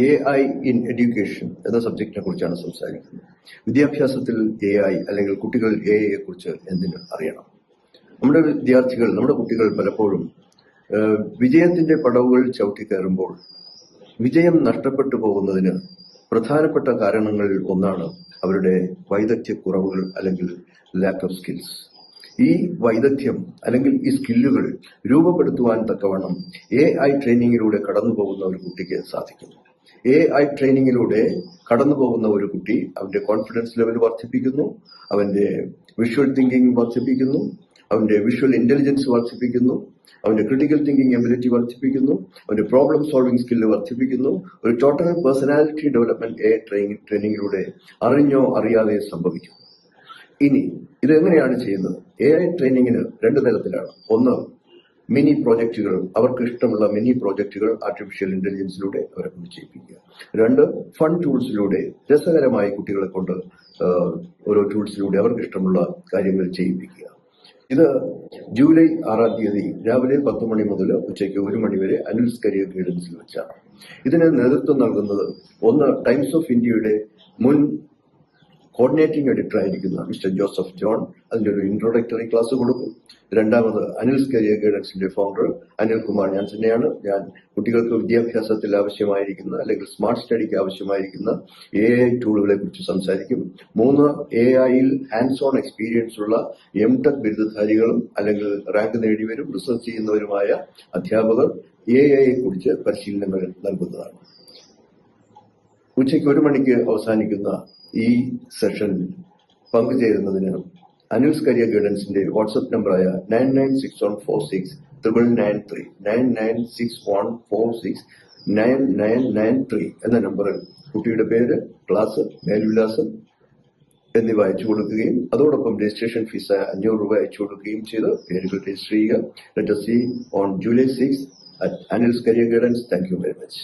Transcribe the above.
AI in education എന്ന സബ്ജക്റ്റിനെ കുറിച്ചാണ് സംസാരിക്കുന്നത്. വിദ്യാഭ്യാസത്തിൽ AI അല്ലെങ്കിൽ കുട്ടികൾ AIയെ കുറിച്ച് എന്തിന് അറിയണം? നമ്മുടെ വിദ്യാർത്ഥികൾ, നമ്മുടെ കുട്ടികൾ പലപ്പോഴും വിജയത്തിന്റെ പടവുകൾ ചവിട്ടിക്കയറുമ്പോൾ വിജയം നഷ്ടപ്പെട്ടു പോകുന്നതിന് പ്രധാനപ്പെട്ട കാരണങ്ങളിൽ ഒന്നാണ് അവരുടെ വൈദഗ്ധ്യക്കുറവുകൾ അല്ലെങ്കിൽ ലാക്ക് ഓഫ് സ്കിൽസ്. ഈ വൈദഗ്ധ്യം അല്ലെങ്കിൽ ഈ സ്കില്ലുകൾ രൂപപ്പെടുത്തുവാൻ തക്കവണ്ണം AI ട്രെയിനിങ്ങിലൂടെ കടന്നു പോകുന്ന ഒരു കുട്ടിക്ക് സാധിക്കുന്നു. AI ട്രെയിനിങ്ങിലൂടെ കടന്നു പോകുന്ന ഒരു കുട്ടി അവന്റെ കോൺഫിഡൻസ് ലെവൽ വർദ്ധിപ്പിക്കുന്നു, അവന്റെ വിഷ്വൽ തിങ്കിങ് വർദ്ധിപ്പിക്കുന്നു, അവന്റെ വിഷ്വൽ ഇന്റലിജൻസ് വർദ്ധിപ്പിക്കുന്നു, അവന്റെ ക്രിട്ടിക്കൽ തിങ്കിങ് എബിലിറ്റി വർദ്ധിപ്പിക്കുന്നു, അവന്റെ പ്രോബ്ലം സോൾവിംഗ് സ്കില്ല് വർദ്ധിപ്പിക്കുന്നു. ഒരു ടോട്ടൽ പേഴ്സണാലിറ്റി ഡെവലപ്മെന്റ് AI ട്രെയിനിങ്ങിലൂടെ അറിഞ്ഞോ അറിയാതെ സംഭവിക്കും. ഇനി ഇതെങ്ങനെയാണ് ചെയ്യുന്നത്? AI ട്രെയിനിങ്ങിന് രണ്ട് തരത്തിലാണ്. ഒന്ന്, മിനി പ്രോജക്റ്റുകൾ, അവർക്ക് ഇഷ്ടമുള്ള മിനി പ്രോജക്റ്റുകൾ ആർട്ടിഫിഷ്യൽ ഇന്റലിജൻസിലൂടെ അവരെ കൊണ്ട് ചെയ്യിപ്പിക്കുക. രണ്ട്, ഫൺ ടൂൾസിലൂടെ രസകരമായി കുട്ടികളെ കൊണ്ട് ഓരോ ടൂൾസിലൂടെ അവർക്ക് ഇഷ്ടമുള്ള കാര്യങ്ങൾ ചെയ്യിപ്പിക്കുക. ഇത് ജൂലൈ 6-ാം തീയതി രാവിലെ 10 മണി മുതൽ ഉച്ചയ്ക്ക് 1 മണി വരെ അനിൽസ് കരിയർ ഗൈഡൻസിൽ വെച്ചാണ്. ഇതിന് നേതൃത്വം നൽകുന്നത് ഒന്ന്, ടൈംസ് ഓഫ് ഇന്ത്യയുടെ മുൻ കോർഡിനേറ്റിംഗ് എഡിറ്റർ ആയിരിക്കുന്ന മിസ്റ്റർ ജോസഫ് ജോൺ അതിന്റെ ഒരു ഇൻട്രോഡക്ടറി ക്ലാസ് കൊടുക്കും. രണ്ടാമത് അനിൽസ് കരിയർ ഗൈഡൻസിന്റെ ഫൗണ്ടർ അനിൽകുമാർ ഞാൻ തന്നെയാണ്. ഞാൻ കുട്ടികൾക്ക് വിദ്യാഭ്യാസത്തിൽ ആവശ്യമായിരിക്കുന്ന അല്ലെങ്കിൽ സ്മാർട്ട് സ്റ്റഡിക്ക് ആവശ്യമായിരിക്കുന്ന AI ടൂളുകളെ കുറിച്ച് സംസാരിക്കും. മൂന്ന്, AIയിൽ ഹാൻഡ്സ് ഓൺ എക്സ്പീരിയൻസ് ഉള്ള MTech ബിരുദധാരികളും അല്ലെങ്കിൽ റാങ്ക് നേടിയവരും റിസർച്ച് ചെയ്യുന്നവരുമായ അധ്യാപകർ AIയെ കുറിച്ച് പരിശീലനങ്ങൾ നൽകുന്നതാണ്. ഉച്ചയ്ക്ക് 1 മണിക്ക് അവസാനിക്കുന്ന ഈ സെഷനിൽ പങ്കുചേരുന്നതിന് അനിൽസ് കരിയർ ഗൈഡൻസിന്റെ വാട്സ്ആപ്പ് നമ്പറായ 9961469993 9961469993 എന്ന നമ്പറിൽ കുട്ടിയുടെ പേര്, ക്ലാസ്, മേൽവിലാസം എന്നിവ അയച്ചു കൊടുക്കുകയും അതോടൊപ്പം രജിസ്ട്രേഷൻ ഫീസായ 500 രൂപ അയച്ചു കൊടുക്കുകയും ചെയ്ത് പേരുകൾ രജിസ്റ്റർ ചെയ്യുക. Let us see on July 6 at Anil's Career Guidance. Thank you very much.